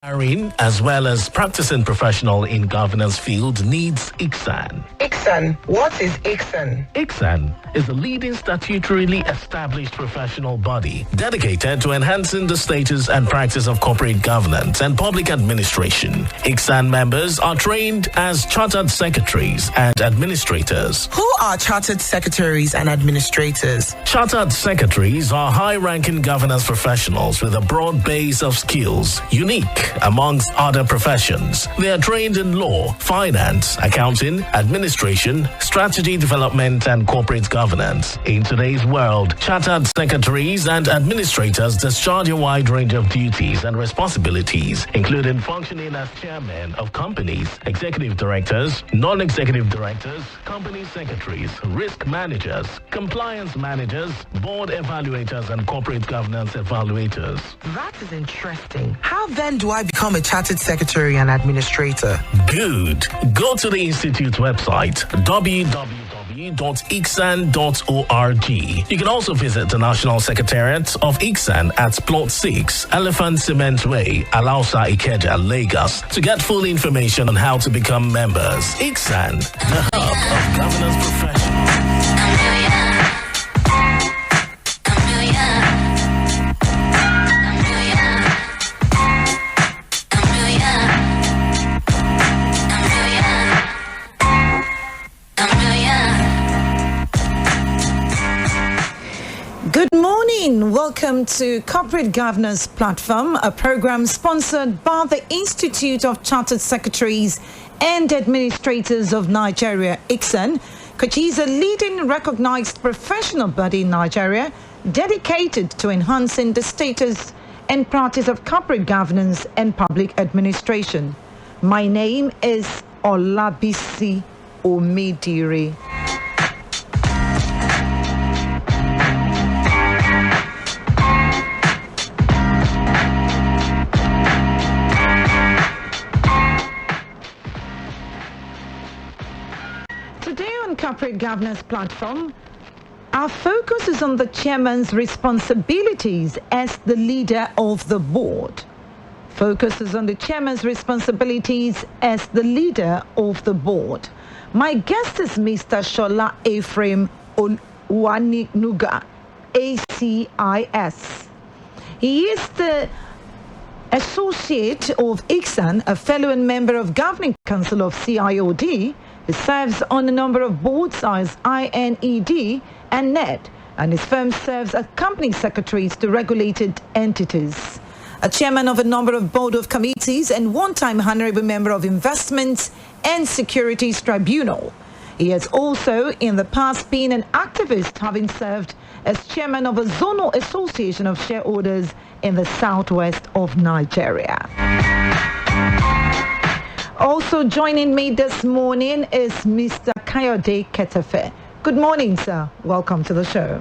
Hiring as well as practicing professional in governance field needs ICSAN. ICSAN. What is ICSAN? ICSAN is a leading statutorily established professional body dedicated to enhancing the status and practice of corporate governance and public administration. ICSAN members are trained as chartered secretaries and administrators. Who are chartered secretaries and administrators? Chartered secretaries are high-ranking governance professionals with a broad base of skills, unique amongst other professions. They are trained in law, finance, accounting, administration, strategy development, and corporate governance. In today's world, chartered secretaries and administrators discharge a wide range of duties and responsibilities, including functioning as chairmen of companies, executive directors, non-executive directors, company secretaries, risk managers, compliance managers, board evaluators, and corporate governance evaluators. That is interesting. How then do I become a chartered secretary and administrator? Good. Go to the Institute's website, www.icsan.org. You can also visit the National Secretariat of ICSAN at Plot 6, Elephant Cement Way, Alausa, Ikeja, Lagos, to get full information on how to become members. ICSAN, the hub of governance professionals. Good morning. Welcome to Corporate Governance Platform, a program sponsored by the Institute of Chartered Secretaries and Administrators of Nigeria, ICSAN, which is a leading recognized professional body in Nigeria dedicated to enhancing the status and practice of corporate governance and public administration. My name is Olabisi Omidire. Corporate Governance Platform, our focus is on the chairman's responsibilities as the leader of the board. Focuses on the chairman's responsibilities as the leader of the board. My guest is Mr. SOLA EPHRAIM-OLWANUGA, ACIS. He is the associate of ICSAN, a fellow and member of Governing Council of CIOD. He serves on a number of boards as INED and NED, and his firm serves as company secretaries to regulated entities. A chairman of a number of board of committees and one-time honorable member of Investments and Securities Tribunal. He has also in the past been an activist, having served as chairman of a zonal association of shareholders in the southwest of Nigeria. Also joining me this morning is Mr. Kayode Ketefe. Good morning, sir. Welcome to the show.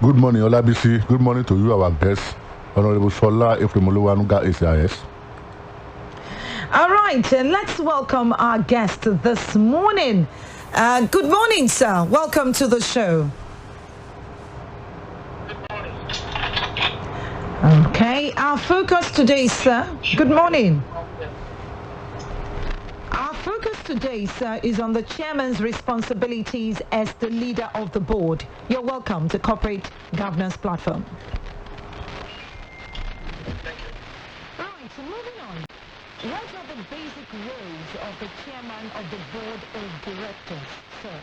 Good morning, Olabisi. Good morning to you, our guest, Honorable SOLA EPHRAIM-OLWANUGA, ACIS. All right, let's welcome our guest this morning. Good morning, sir. Welcome to the show. Good morning. Okay, our focus today, sir. Good morning. Our focus today, sir, is on the chairman's responsibilities as the leader of the board. You're welcome to Corporate Governance Platform. Thank you. All right, so moving on. What are the basic roles of the chairman of the board of directors, sir?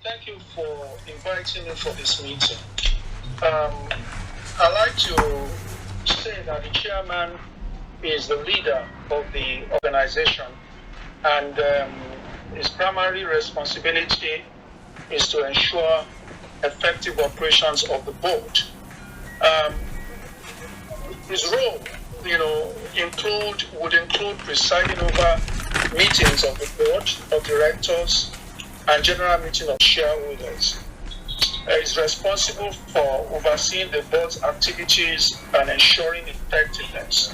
Thank you for inviting me for this meeting. I'd like to say that the chairman is the leader of the organization, and his primary responsibility is to ensure effective operations of the board. His role, would include presiding over meetings of the board of directors and general meeting of shareholders. Is responsible for overseeing the board's activities and ensuring effectiveness.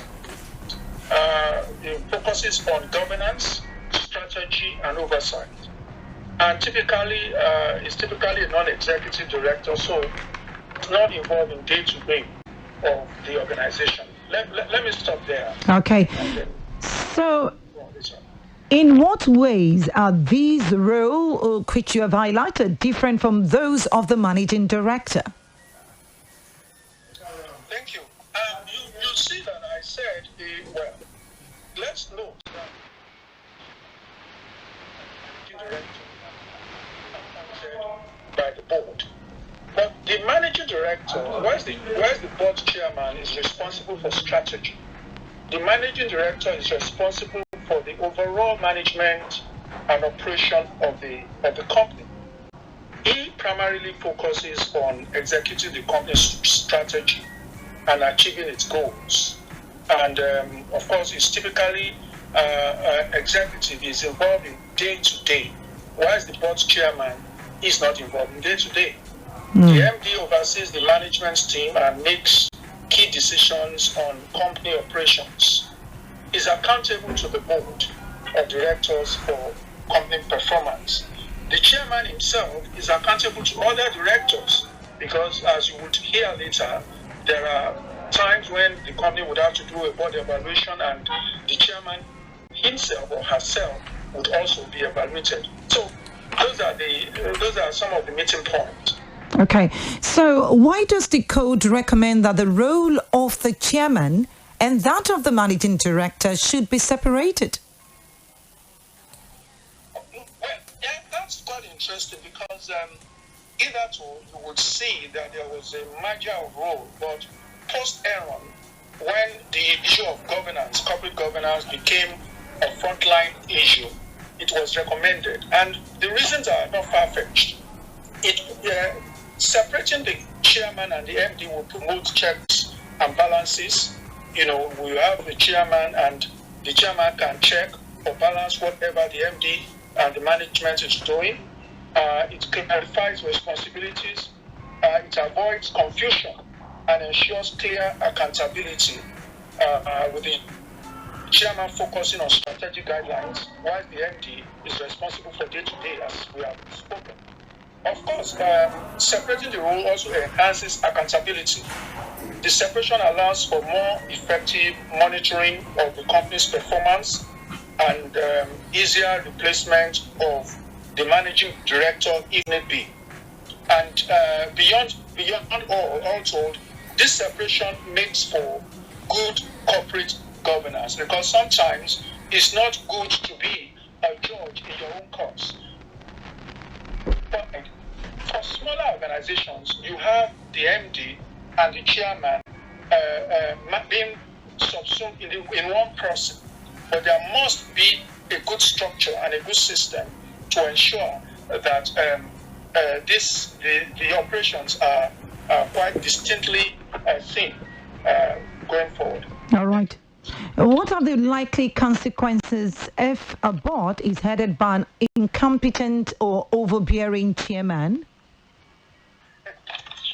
It focuses on governance, strategy, and oversight. And typically, is typically a non-executive director, so it's not involved in day-to-day of the organization. Let me stop there. Okay. So, in what ways are these roles, which you have highlighted, different from those of the managing director? Thank you. You see that I said, well, let's note that the director by the board. But the managing director, whereas the board chairman is responsible for strategy. The managing director is responsible for the overall management and operation of the company. He primarily focuses on executing the company's strategy and achieving its goals. And of course, it's typically executive is involved in day-to-day, whereas the board chairman is not involved in day-to-day. The MD oversees the management team and makes key decisions on company operations. Is accountable to the board of directors for company performance. The chairman himself is accountable to other directors because, as you would hear later, there are times when the company would have to do a board evaluation and the chairman himself or herself would also be evaluated. So those are some of the meeting points. Okay, so why does the code recommend that the role of the chairman and that of the managing director should be separated? Well, yeah, that's quite interesting because hitherto you would see that there was a merger of role, but post-Enron, when the issue of governance, corporate governance, became a frontline issue, it was recommended, and the reasons are not far-fetched. Separating the chairman and the MD will promote checks and balances. You know, we have the chairman and the chairman can check or balance whatever the MD and the management is doing. It clarifies responsibilities. It avoids confusion and ensures clear accountability with the chairman focusing on strategic guidelines, while the MD is responsible for day-to-day, as we have spoken. Of course, separating the role also enhances accountability. The separation allows for more effective monitoring of the company's performance and easier replacement of the managing director if need be. And beyond all told, this separation makes for good corporate governance because sometimes it's not good to be a judge in your own cause. But for smaller organizations, you have the MD and the chairman being subsumed in one person. But there must be a good structure and a good system to ensure that the operations are quite distinctly seen going forward. All right. What are the likely consequences if a board is headed by an incompetent or overbearing chairman?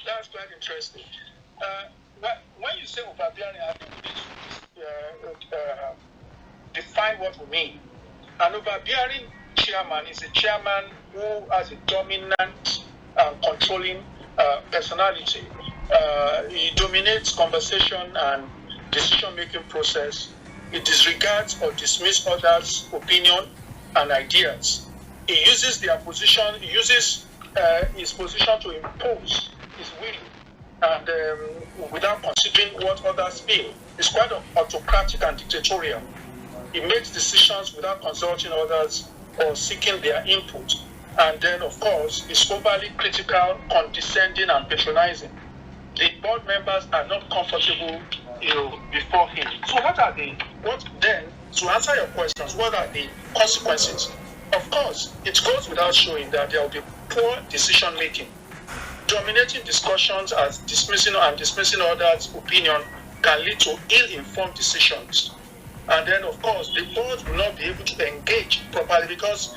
That's quite interesting. When you say overbearing, I think we need to define what we mean. An overbearing chairman is a chairman who has a dominant and controlling personality. He dominates conversation and decision-making process. He disregards or dismisses others' opinion and ideas. He uses their position. He uses his position to impose his will, and without considering what others feel. He's quite autocratic and dictatorial. He makes decisions without consulting others or seeking their input. And then, of course, he's overly critical, condescending, and patronizing. The board members are not comfortable, before him. So to answer your questions, what are the consequences? Of course, it goes without showing that there will be poor decision making. Dominating discussions as dismissing others' opinion can lead to ill-informed decisions. And then, of course, the board will not be able to engage properly because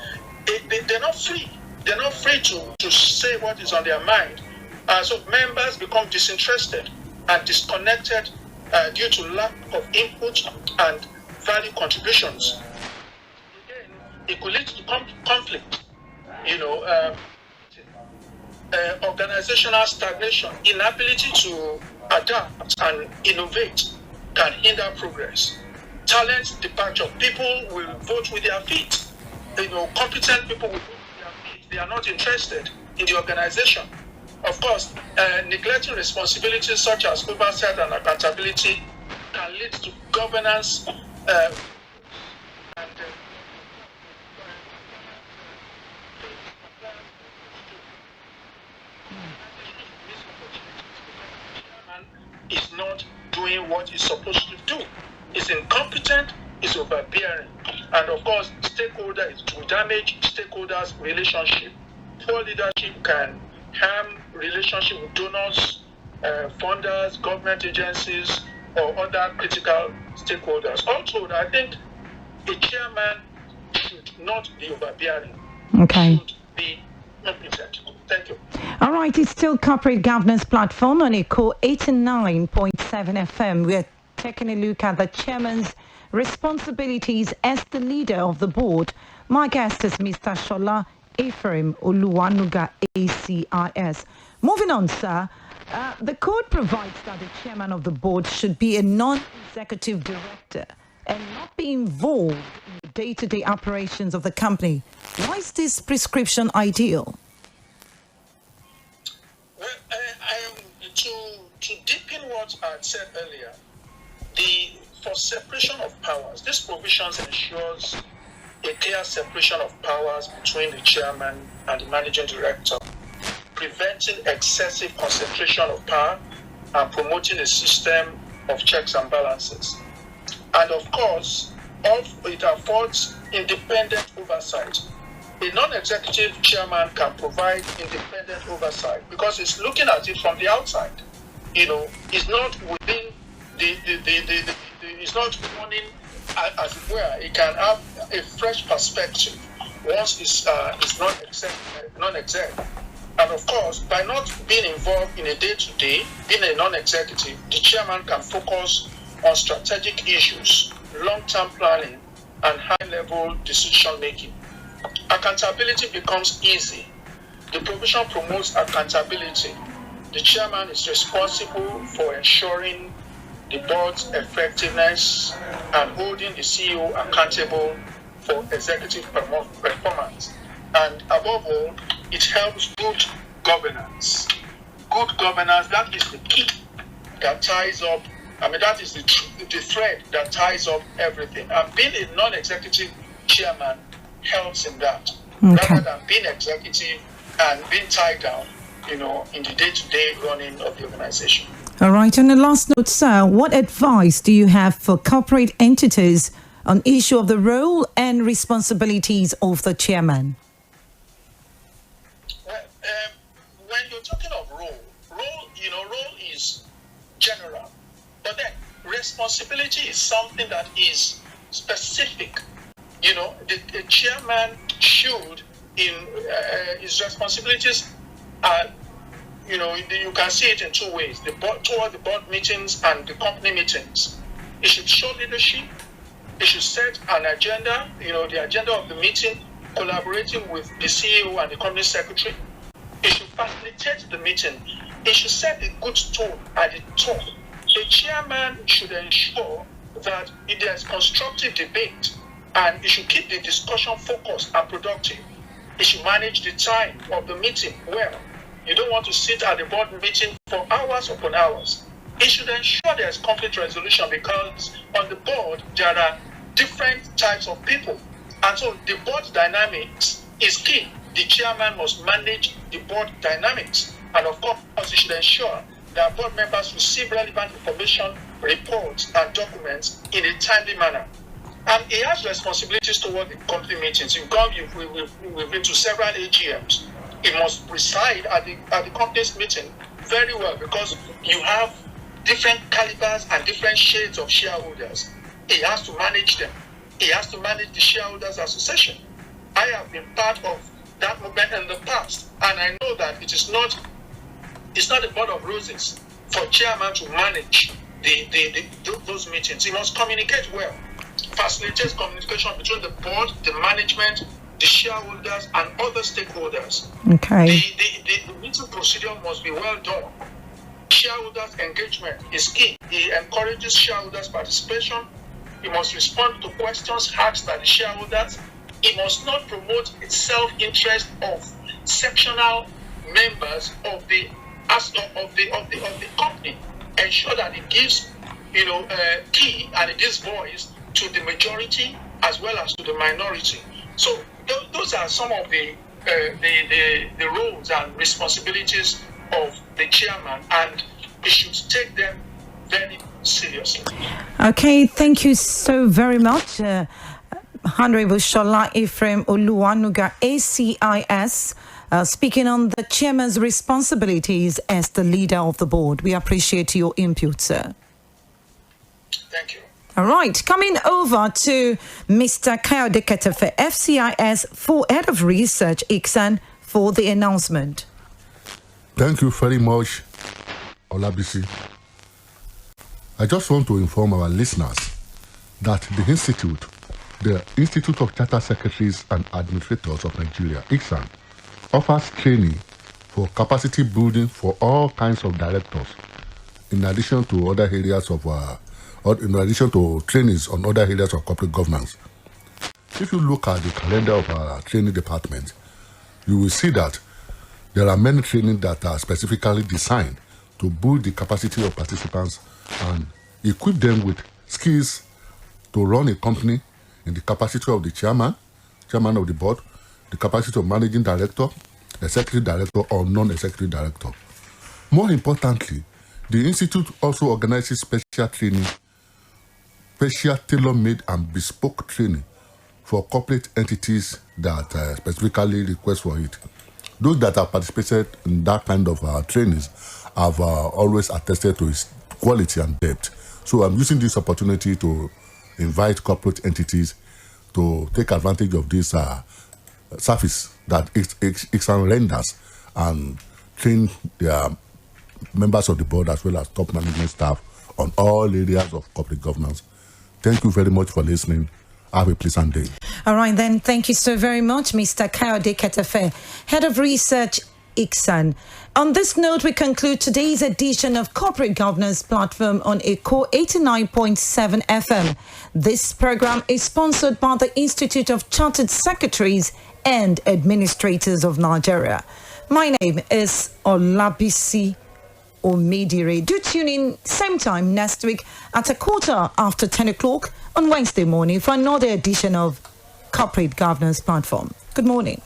they're not free. They're not free to say what is on their mind. So members become disinterested and disconnected due to lack of input and value contributions. Again, it could lead to conflict, organizational stagnation, inability to adapt and innovate can hinder progress. Talent departure. People will vote with their feet. Competent people will vote with their feet. They are not interested in the organization. Of course, neglecting responsibilities such as oversight and accountability can lead to governance is not doing what he's supposed to do. He's incompetent, he's overbearing. And of course, stakeholders will damage stakeholders' relationship. Poor leadership can harm relationship with donors, funders, government agencies, or other critical stakeholders. Also, I think a chairman should not be overbearing. Okay. Should be competent. Thank you. All right, it's still Corporate Governance Platform on ECO 89.7 FM. We're taking a look at the chairman's responsibilities as the leader of the board. My guest is Mr. SOLA EPHRAIM-OLWANUGA, ACIS. Moving on, sir. The code provides that the chairman of the board should be a non-executive director and not be involved in the day-to-day operations of the company. Why is this prescription ideal? Well, to deepen what I had said earlier, for separation of powers, this provision ensures a clear separation of powers between the chairman and the managing director, preventing excessive concentration of power and promoting a system of checks and balances. And of course, it affords independent oversight. A non-executive chairman can provide independent oversight because it's looking at it from the outside. It's not within it's not running as it were. It can have a fresh perspective once it's non-exec. And of course, by not being involved in a day-to-day, being a non-executive, the chairman can focus on strategic issues, long-term planning, and high-level decision-making. Accountability becomes easy. The provision promotes accountability. The chairman is responsible for ensuring the board's effectiveness and holding the CEO accountable for executive performance. And above all, it helps good governance. Good governance, that is the key that ties up, that is the thread that ties up everything. And being a non-executive chairman helps in that, rather than being executive and being tied down, in the day-to-day running of the organization. All right. On the last note, sir, what advice do you have for corporate entities on issue of the role and responsibilities of the chairman? Well, when you're talking of role is general, but then responsibility is something that is specific. The chairman should, in his responsibilities are, you can see it in two ways: toward the board meetings and the company meetings. It should show leadership. It should set an agenda, the agenda of the meeting, collaborating with the CEO and the company secretary. It should facilitate the meeting. It should set a good tone at the top. The chairman should ensure that there's constructive debate, and it should keep the discussion focused and productive. It should manage the time of the meeting well. You don't want to sit at the board meeting for hours upon hours. It should ensure there's conflict resolution, because on the board there are different types of people. And so the board dynamics is key. The chairman must manage the board dynamics. And of course, he should ensure that board members receive relevant information, reports, and documents in a timely manner. And he has responsibilities toward the company meetings. We've been to several AGMs. He must preside at the company's meeting very well, because you have different calibers and different shades of shareholders. He has to manage them. He has to manage the shareholders association. I have been part of that movement in the past, and I know that it's not a bed of roses for chairman to manage those meetings. He must communicate well, facilitate communication between the board, the management, the shareholders, and other stakeholders. Okay. The meeting procedure must be well done. shareholders' engagement is key. He encourages shareholders' participation. He must respond to questions asked by the shareholders. He must not promote the self-interest of sectional members of the company. Ensure that it gives, key and it gives voice to the majority as well as to the minority. So those are some of the roles and responsibilities of the chairman, and he should take them very seriously. Okay, thank you so very much, Honorable SOLA EPHRAIM-OLWANUGA, ACIS, speaking on the chairman's responsibilities as the leader of the board. We appreciate your input, sir. Thank you. All right, coming over to Mr. Kayode Ketefe, FCIS, for Head of Research, ICSAN, for the announcement. Thank you very much, Olabisi. I just want to inform our listeners that the Institute of Chartered Secretaries and Administrators of Nigeria, ICSAN, offers training for capacity building for all kinds of directors, in addition to other areas of in addition to trainings on other areas of corporate governance. If you look at the calendar of our training department, you will see that there are many trainings that are specifically designed to build the capacity of participants and equip them with skills to run a company in the capacity of the chairman of the board, the capacity of managing director, executive director, or non-executive director. More importantly, the Institute also organizes special training, special tailor-made and bespoke training for corporate entities that specifically request for it. Those that have participated in that kind of trainings have always attested to its quality and depth. So I'm using this opportunity to invite corporate entities to take advantage of this service that ICSAN renders and train their members of the board as well as top management staff on all areas of corporate governance. Thank you very much for listening. Have a pleasant day. All right, then. Thank you so very much, Mr. Kayode Ketefe, Head of Research, ICSAN. On this note, we conclude today's edition of Corporate Governance Platform on ECO 89.7 FM. This program is sponsored by the Institute of Chartered Secretaries and Administrators of Nigeria. My name is Olabisi Omidire. Do tune in same time next week at 10:15 o'clock on Wednesday morning for another edition of Corporate Governance Platform. Good morning.